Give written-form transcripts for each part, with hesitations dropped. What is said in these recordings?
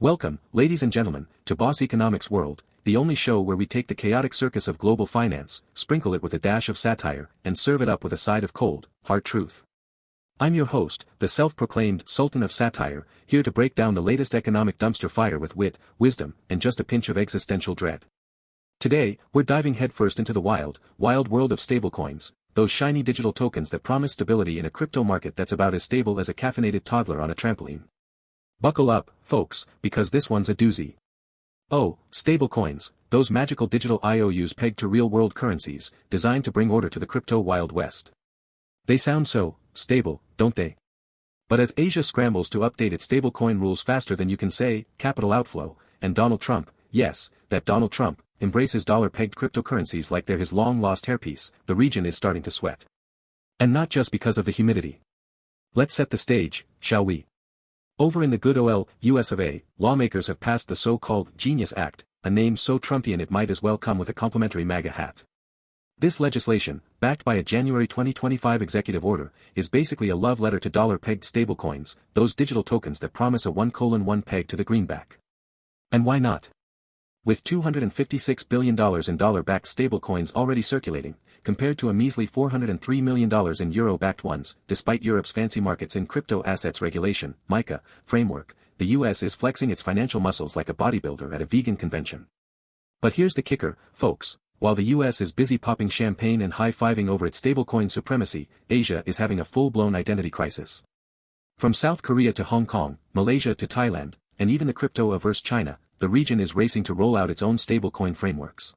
Welcome, ladies and gentlemen, to Boss Economics World, the only show where we take the chaotic circus of global finance, sprinkle it with a dash of satire, and serve it up with a side of cold, hard truth. I'm your host, the self-proclaimed Sultan of Satire, here to break down the latest economic dumpster fire with wit, wisdom, and just a pinch of existential dread. Today, we're diving headfirst into the wild world of stablecoins, those shiny digital tokens that promise stability in a crypto market that's about as stable as a caffeinated toddler on a trampoline. Buckle up, folks, because this one's a doozy. Oh, stablecoins, those magical digital IOUs pegged to real-world currencies, designed to bring order to the crypto Wild West. They sound so stable, don't they? But as Asia scrambles to update its stablecoin rules faster than you can say, capital outflow, and Donald Trump, yes, that Donald Trump, embraces dollar-pegged cryptocurrencies like they're his long-lost hairpiece, the region is starting to sweat. And not just because of the humidity. Let's set the stage, shall we? Over in the good old US of A, lawmakers have passed the so-called Genius Act, a name so Trumpian it might as well come with a complimentary MAGA hat. This legislation, backed by a January 2025 executive order, is basically a love letter to dollar-pegged stablecoins, those digital tokens that promise a 1:1 peg to the greenback. And why not? With $256 billion in dollar-backed stablecoins already circulating, compared to a measly $403 million in euro-backed ones, despite Europe's fancy markets in crypto assets regulation, MiCA, framework, the US is flexing its financial muscles like a bodybuilder at a vegan convention. But here's the kicker, folks, while the US is busy popping champagne and high-fiving over its stablecoin supremacy, Asia is having a full-blown identity crisis. From South Korea to Hong Kong, Malaysia to Thailand, and even the crypto-averse China, the region is racing to roll out its own stablecoin frameworks.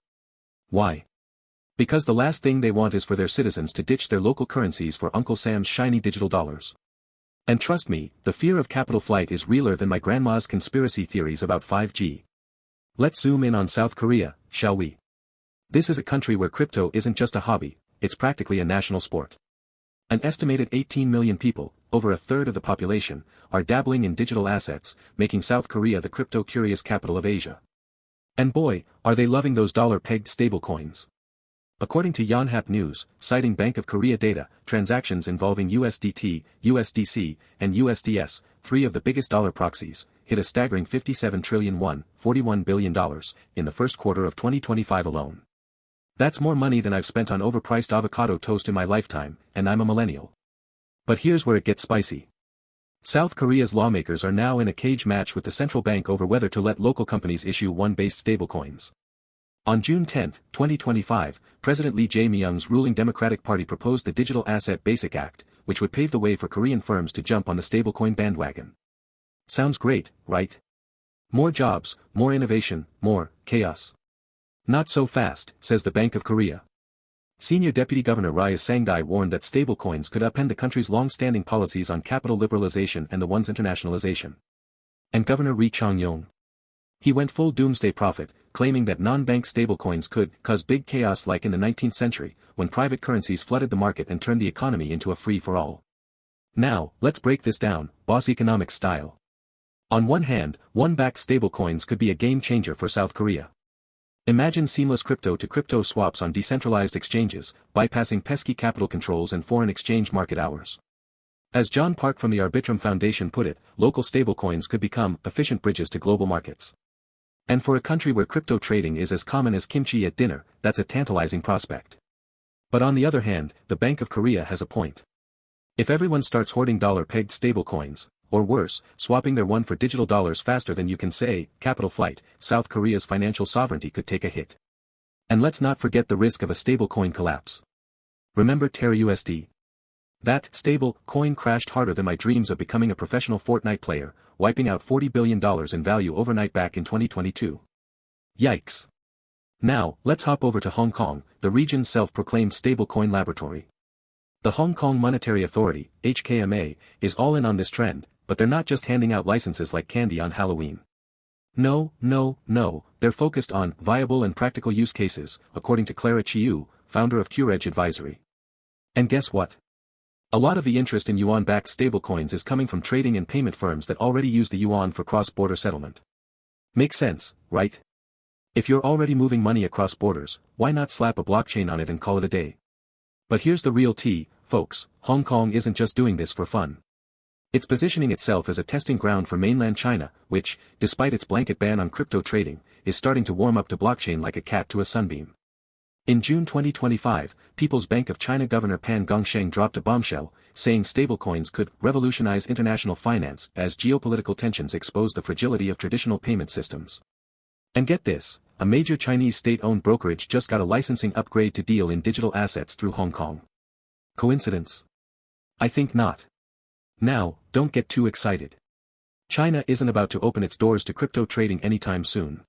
Why? Because the last thing they want is for their citizens to ditch their local currencies for Uncle Sam's shiny digital dollars. And trust me, the fear of capital flight is realer than my grandma's conspiracy theories about 5G. Let's zoom in on South Korea, shall we? This is a country where crypto isn't just a hobby, it's practically a national sport. An estimated 18 million people, over a third of the population, are dabbling in digital assets, making South Korea the crypto-curious capital of Asia. And boy, are they loving those dollar-pegged stablecoins. According to Yonhap News, citing Bank of Korea data, transactions involving USDT, USDC, and USDS, three of the biggest dollar proxies, hit a staggering $57 trillion $41 billion, in the first quarter of 2025 alone. That's more money than I've spent on overpriced avocado toast in my lifetime, and I'm a millennial. But here's where it gets spicy. South Korea's lawmakers are now in a cage match with the central bank over whether to let local companies issue won-based stablecoins. On June 10, 2025, President Lee Jae-myung's ruling Democratic Party proposed the Digital Asset Basic Act, which would pave the way for Korean firms to jump on the stablecoin bandwagon. Sounds great, right? More jobs, more innovation, more chaos. Not so fast, says the Bank of Korea. Senior Deputy Governor Raya Sang-dae warned that stablecoins could upend the country's long-standing policies on capital liberalization and the won's internationalization. And Governor Ri Chong-yong? He went full doomsday prophet, claiming that non-bank stablecoins could cause big chaos like in the 19th century, when private currencies flooded the market and turned the economy into a free-for-all. Now, let's break this down, boss economics style. On one hand, one-backed stablecoins could be a game-changer for South Korea. Imagine seamless crypto-to-crypto swaps on decentralized exchanges, bypassing pesky capital controls and foreign exchange market hours. As John Park from the Arbitrum Foundation put it, local stablecoins could become efficient bridges to global markets. And for a country where crypto trading is as common as kimchi at dinner, that's a tantalizing prospect. But on the other hand, the Bank of Korea has a point. If everyone starts hoarding dollar-pegged stablecoins, or worse, swapping their won for digital dollars faster than you can say, capital flight, South Korea's financial sovereignty could take a hit. And let's not forget the risk of a stablecoin collapse. Remember Terra USD? That stable coin crashed harder than my dreams of becoming a professional Fortnite player, wiping out $40 billion in value overnight back in 2022. Yikes. Now, let's hop over to Hong Kong, the region's self-proclaimed stablecoin laboratory. The Hong Kong Monetary Authority, HKMA, is all in on this trend, but they're not just handing out licenses like candy on Halloween. No, they're focused on viable and practical use cases, according to Clara Chiu, founder of Curedge Advisory. And guess what? A lot of the interest in yuan-backed stablecoins is coming from trading and payment firms that already use the yuan for cross-border settlement. Makes sense, right? If you're already moving money across borders, why not slap a blockchain on it and call it a day? But here's the real tea, folks, Hong Kong isn't just doing this for fun. It's positioning itself as a testing ground for mainland China, which, despite its blanket ban on crypto trading, is starting to warm up to blockchain like a cat to a sunbeam. In June 2025, People's Bank of China Governor Pan Gongsheng dropped a bombshell, saying stablecoins could revolutionize international finance as geopolitical tensions expose the fragility of traditional payment systems. And get this, a major Chinese state-owned brokerage just got a licensing upgrade to deal in digital assets through Hong Kong. Coincidence? I think not. Now, don't get too excited. China isn't about to open its doors to crypto trading anytime soon.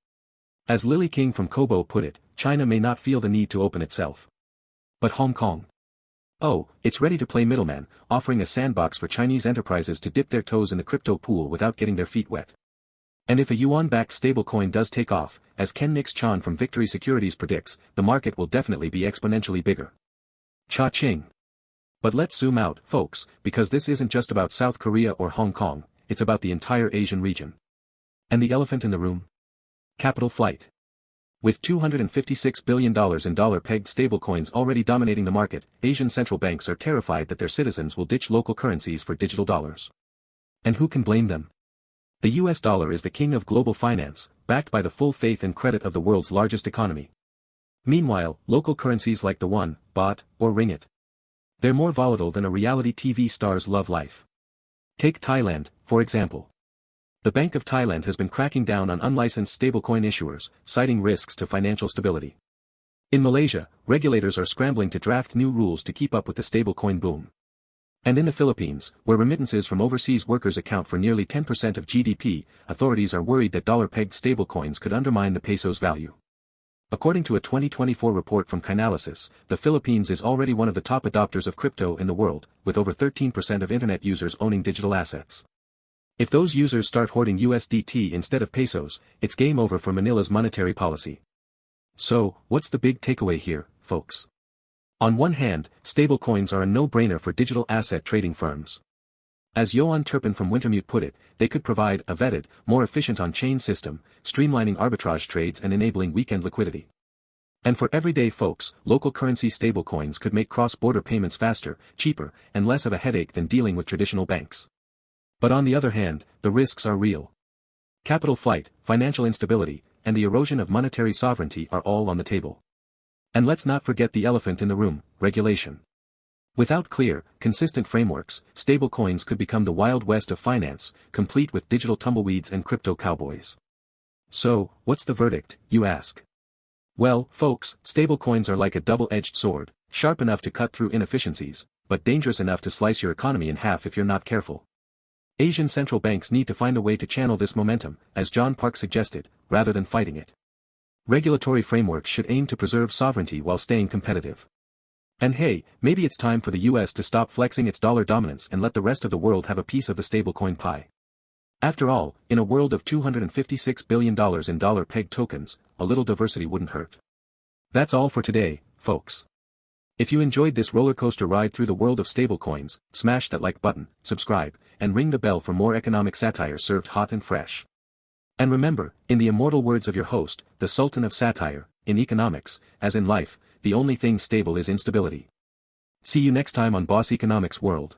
As Lily King from Kobo put it, China may not feel the need to open itself. But Hong Kong? Oh, it's ready to play middleman, offering a sandbox for Chinese enterprises to dip their toes in the crypto pool without getting their feet wet. And if a yuan-backed stablecoin does take off, as Ken Nix Chan from Victory Securities predicts, the market will definitely be exponentially bigger. Cha-ching. But let's zoom out, folks, because this isn't just about South Korea or Hong Kong, it's about the entire Asian region. And the elephant in the room? Capital flight. With $256 billion in dollar-pegged stablecoins already dominating the market, Asian central banks are terrified that their citizens will ditch local currencies for digital dollars. And who can blame them? The US dollar is the king of global finance, backed by the full faith and credit of the world's largest economy. Meanwhile, local currencies like the won, baht, or ringgit. They're more volatile than a reality TV star's love life. Take Thailand, for example. The Bank of Thailand has been cracking down on unlicensed stablecoin issuers, citing risks to financial stability. In Malaysia, regulators are scrambling to draft new rules to keep up with the stablecoin boom. And in the Philippines, where remittances from overseas workers account for nearly 10% of GDP, authorities are worried that dollar-pegged stablecoins could undermine the peso's value. According to a 2024 report from Chainalysis, the Philippines is already one of the top adopters of crypto in the world, with over 13% of internet users owning digital assets. If those users start hoarding USDT instead of pesos, it's game over for Manila's monetary policy. So, what's the big takeaway here, folks? On one hand, stablecoins are a no-brainer for digital asset trading firms. As Johan Turpin from Wintermute put it, they could provide a vetted, more efficient on-chain system, streamlining arbitrage trades and enabling weekend liquidity. And for everyday folks, local currency stablecoins could make cross-border payments faster, cheaper, and less of a headache than dealing with traditional banks. But on the other hand, the risks are real. Capital flight, financial instability, and the erosion of monetary sovereignty are all on the table. And let's not forget the elephant in the room, regulation. Without clear, consistent frameworks, stablecoins could become the Wild West of finance, complete with digital tumbleweeds and crypto cowboys. So, what's the verdict, you ask? Well, folks, stablecoins are like a double-edged sword, sharp enough to cut through inefficiencies, but dangerous enough to slice your economy in half if you're not careful. Asian central banks need to find a way to channel this momentum, as John Park suggested, rather than fighting it. Regulatory frameworks should aim to preserve sovereignty while staying competitive. And hey, maybe it's time for the US to stop flexing its dollar dominance and let the rest of the world have a piece of the stablecoin pie. After all, in a world of $256 billion in dollar-pegged tokens, a little diversity wouldn't hurt. That's all for today, folks. If you enjoyed this roller coaster ride through the world of stablecoins, smash that like button, subscribe, and ring the bell for more economic satire served hot and fresh. And remember, in the immortal words of your host, the Sultan of Satire, in economics, as in life, the only thing stable is instability. See you next time on Boss Economics World.